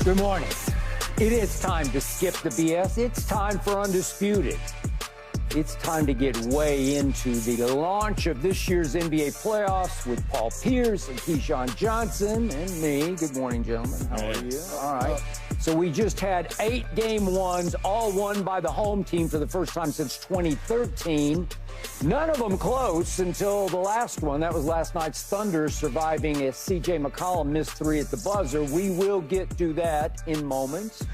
Good morning. It is time to skip the BS. It's time for Undisputed. It's time to get way into the launch of this year's NBA playoffs with Paul Pierce and Keyshawn Johnson and me. Good morning, gentlemen. How are you? All right. So we just had 8 game ones, all won by the home team for the first time since 2013. None of them close until the last one. That was last night's Thunder surviving a C.J. McCollum missed 3 at the buzzer. We will get to that in moments.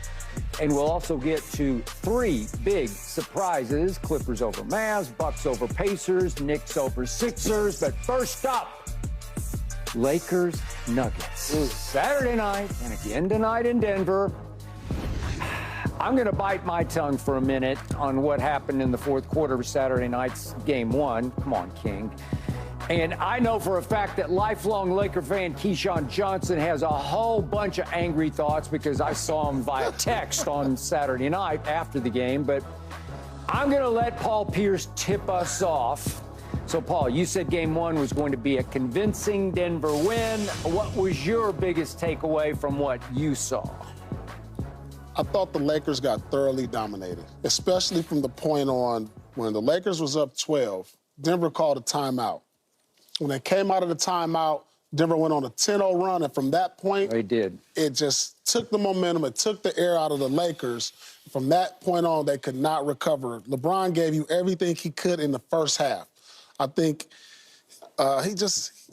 And we'll also get to 3 big surprises. Clippers over Mavs, Bucks over Pacers, Knicks over Sixers. But first up, Lakers Nuggets. Saturday night and again tonight in Denver. I'm going to bite my tongue for a minute on what happened in the fourth quarter of Saturday night's game 1. Come on, King. And I know for a fact that lifelong Laker fan Keyshawn Johnson has a whole bunch of angry thoughts because I saw him via text on Saturday night after the game. But I'm going to let Paul Pierce tip us off. So, Paul, you said game 1 was going to be a convincing Denver win. What was your biggest takeaway from what you saw? I thought the Lakers got thoroughly dominated, especially from the point on when the Lakers was up 12, Denver called a timeout. When they came out of the timeout, Denver went on a 10-0 run, and from that point, They did. It just took the momentum, it took the air out of the Lakers. From that point on, they could not recover. LeBron gave you everything he could in the first half. I think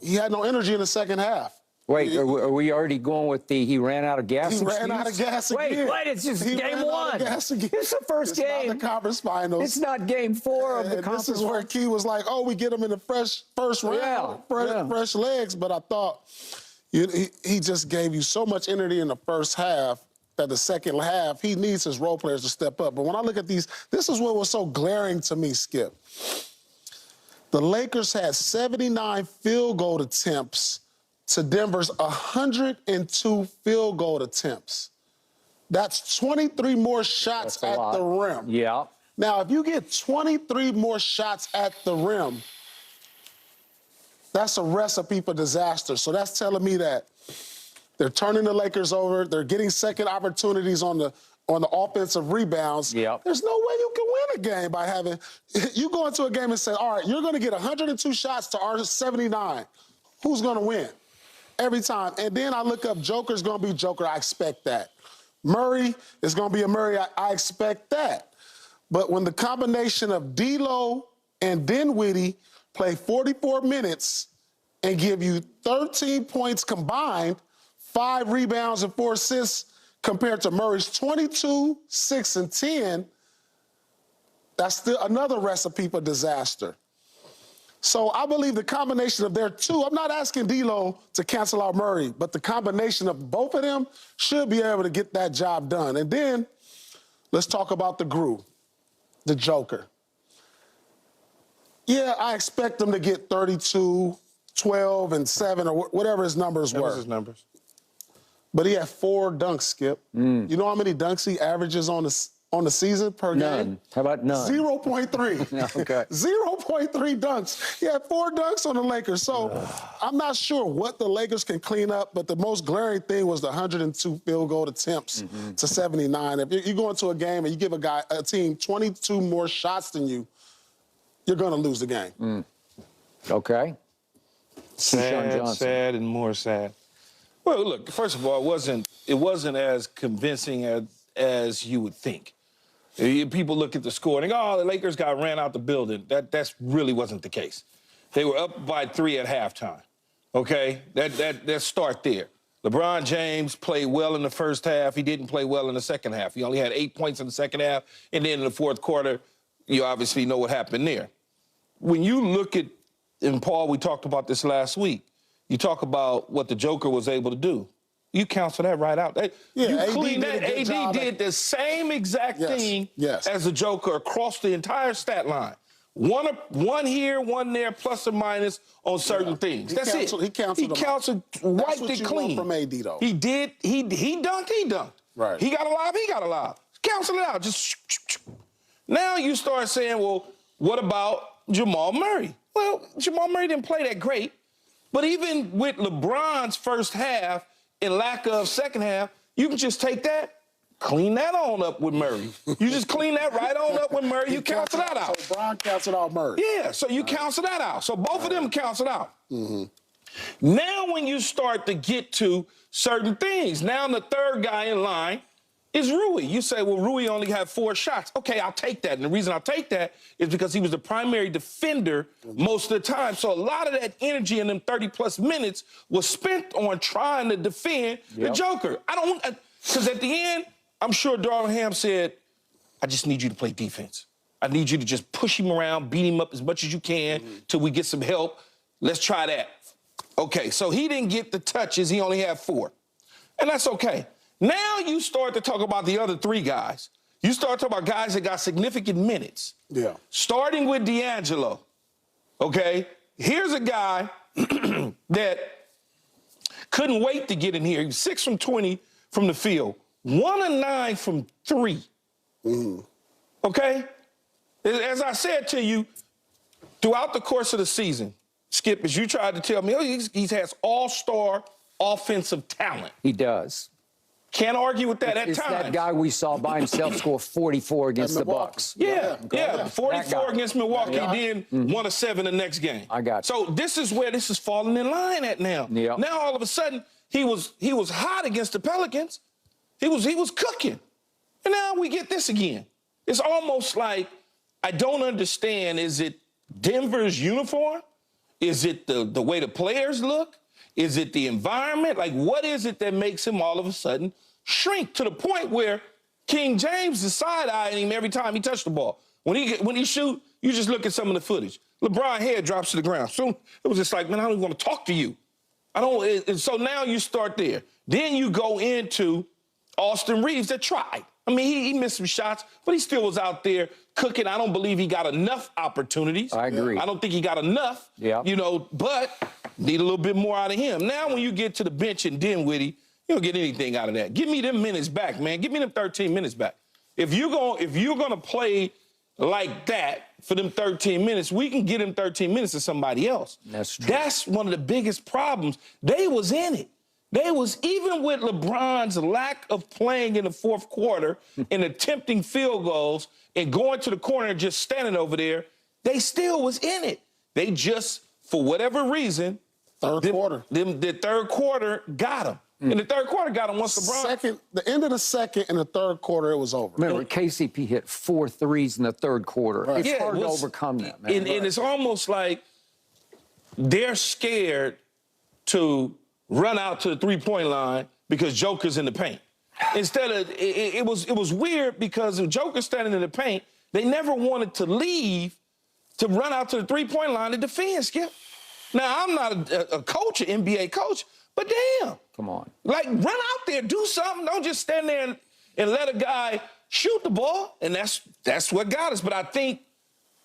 he had no energy in the second half. Wait, are we already going with the he ran out of gas? He ran out of gas again. Wait, it's just game 1. Gas again. It's the first game. Not the conference finals. It's not game 4 of the conference. This is where Key was like, oh, we get him in the first round, fresh legs. But I thought he just gave you so much energy in the first half that the second half, he needs his role players to step up. But when I look at these, this is what was so glaring to me, Skip. The Lakers had 79 field goal attempts to Denver's 102 field goal attempts. That's 23 more shots at the rim. Yeah. Now, if you get 23 more shots at the rim, that's a recipe for disaster. So that's telling me that they're turning the Lakers over. They're getting second opportunities on the offensive rebounds. Yep. There's no way you can win a game by having you go into a game and say, all right, you're going to get 102 shots to our 79. Who's going to win? Every time. And then I look up, Joker's going to be Joker. I expect that. Murray is going to be a Murray. I expect that. But when the combination of D'Lo and Dinwiddie play 44 minutes and give you 13 points combined, 5 rebounds and 4 assists compared to Murray's 22, 6, and 10, that's still another recipe for disaster. So I believe the combination of their two, I'm not asking D'Lo to cancel out Murray, but the combination of both of them should be able to get that job done. And then let's talk about the Gru, the Joker. Yeah, I expect him to get 32, 12, and 7, or whatever his numbers were. What was his numbers? But he had 4 dunks, Skip. You know how many dunks he averages on the season per game? None. How about none? 0.3. Okay. 0.3 dunks. He had 4 dunks on the Lakers. So I'm not sure what the Lakers can clean up, but the most glaring thing was the 102 field goal attempts to 79. If you go into a game and you give a team 22 more shots than you, you're going to lose the game. Okay. Sad and more sad. Well, look, first of all, it wasn't as convincing as you would think. People look at the score and think, oh, the Lakers got ran out the building. That really wasn't the case. They were up by 3 at halftime. Okay? Let's start there. LeBron James played well in the first half. He didn't play well in the second half. He only had 8 points in the second half. And then in the fourth quarter, you obviously know what happened there. When you look at, and Paul, we talked about this last week, you talk about what the Joker was able to do. You cancel that right out. You clean that. AD did the same exact thing as the Joker across the entire stat line. One here, one there, plus or minus on certain things. That's it. He counseled wiped it clean. From AD, though. He did. He dunked. Right. He got a lob. Cancel it out. Just now you start saying, well, what about Jamal Murray? Well, Jamal Murray didn't play that great. But even with LeBron's first half and lack of second half, You can just take that, clean that on up with Murray. You just clean that right on up with Murray. You cancel that out. So Bron canceled out Murray. Yeah, so you cancel that out. So both of them canceled out. Now when you start to get to certain things, now the third guy in line is Rui. You say, well, Rui only had 4 shots. Okay, I'll take that. And the reason I'll take that is because he was the primary defender most of the time. So a lot of that energy in them 30-plus minutes was spent on trying to defend the Joker. Because at the end, I'm sure Darvin Ham said, I just need you to play defense. I need you to just push him around, beat him up as much as you can till we get some help. Let's try that. Okay, so he didn't get the touches. He only had 4. And that's okay. Now you start to talk about the other 3 guys. You start talking about guys that got significant minutes. Yeah. Starting with D'Angelo, okay? Here's a guy that couldn't wait to get in here. He was 6 from 20 from the field, 1 of 9 from 3. Okay? As I said to you, throughout the course of the season, Skip, as you tried to tell me, he has all-star offensive talent. He does. Can't argue with that at It's times. that guy we saw by himself score 44 against the Bucks. Yeah. 44 against Milwaukee, then 1 of 7 the next game. I got you. So this is where this is falling in line at now. Yeah. Now all of a sudden he was hot against the Pelicans. He was cooking. And now we get this again. It's almost like I don't understand. Is it Denver's uniform? Is it the way the players look? Is it the environment? Like, what is it that makes him all of a sudden shrink to the point where King James is side-eyeing him every time he touched the ball? When he shoot, you just look at some of the footage. LeBron's head drops to the ground. So it was just like, man, I don't even want to talk to you. And so now you start there. Then you go into Austin Reeves that tried. I mean, he missed some shots, but he still was out there cooking. I don't believe he got enough opportunities. I agree. I don't think he got enough, but need a little bit more out of him. Now when you get to the bench and Dinwiddie, you don't get anything out of that. Give me them minutes back, man. Give me them 13 minutes back. If you're going to play like that for them 13 minutes, we can get them 13 minutes to somebody else. That's true. That's one of the biggest problems. They was in it. They was, even with LeBron's lack of playing in the fourth quarter and attempting field goals and going to the corner and just standing over there, they still was in it. They just, for whatever reason, the third quarter got them. And the third quarter got him once LeBron. The end of the second and the third quarter, it was over. Remember, KCP hit 4 threes in the third quarter. Right. It's hard to overcome that, man. And it's almost like they're scared to run out to the three-point line because Joker's in the paint. Instead of, it was weird because if Joker's standing in the paint, they never wanted to leave to run out to the three-point line to defend, Skip. Now, I'm not a coach, an NBA coach, but damn. Come on. Like, run out there, do something. Don't just stand there and let a guy shoot the ball. And that's what got us. But I think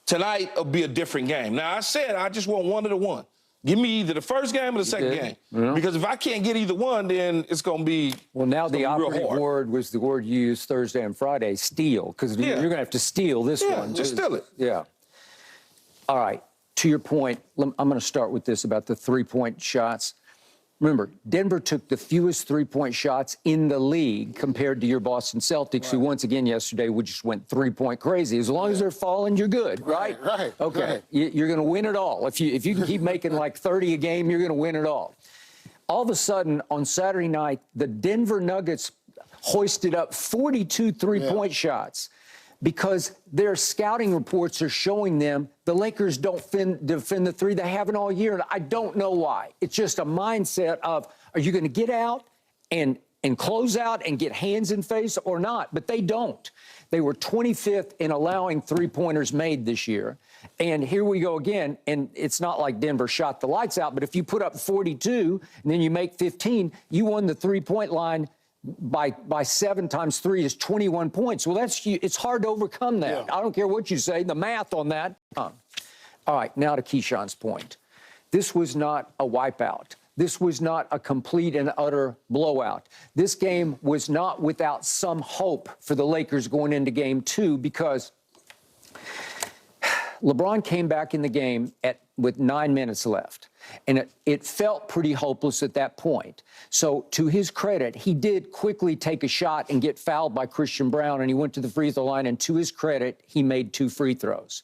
tonight will be a different game. Now, I said I just want 1 of the 1. Give me either the first game or the second game. Yeah. Because if I can't get either one, then it's going to be Well, now the operative word was the word you used Thursday and Friday, steal. Because you're going to have to steal this one. Just steal it. Yeah. All right. To your point, I'm going to start with this about the three-point shots. Remember, Denver took the fewest three-point shots in the league compared to your Boston Celtics, who once again yesterday just went three-point crazy. As long as they're falling, you're good, right? Right. Okay. Right. You're going to win it all. If you can keep making like 30 a game, you're going to win it all. All of a sudden, on Saturday night, the Denver Nuggets hoisted up 42 three-point shots because their scouting reports are showing them the Lakers don't defend the three. They haven't all year, and I don't know why. It's just a mindset of, are you going to get out and close out and get hands in face or not? But they don't. They were 25th in allowing three-pointers made this year. And here we go again, and it's not like Denver shot the lights out, but if you put up 42 and then you make 15, you won the three-point line by 7 times 3 is 21 points. Well, it's hard to overcome that. Yeah. I don't care what you say, the math on that. All right, now to Keyshawn's point. This was not a wipeout. This was not a complete and utter blowout. This game was not without some hope for the Lakers going into Game 2 because LeBron came back in the game with 9 minutes left, and it felt pretty hopeless at that point. So to his credit, he did quickly take a shot and get fouled by Christian Braun, and he went to the free throw line, and to his credit, he made 2 free throws.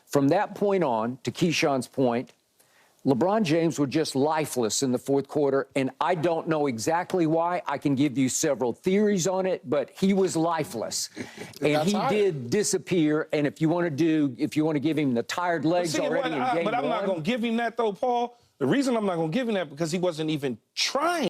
From that point on, to Keyshawn's point, LeBron James was just lifeless in the fourth quarter, and I don't know exactly why. I can give you several theories on it, but he was lifeless. And he did disappear, and if you want to give him the tired legs already in game But I'm not one. going to give him that, though, Paul. The reason I'm not going to give him that because he wasn't even trying.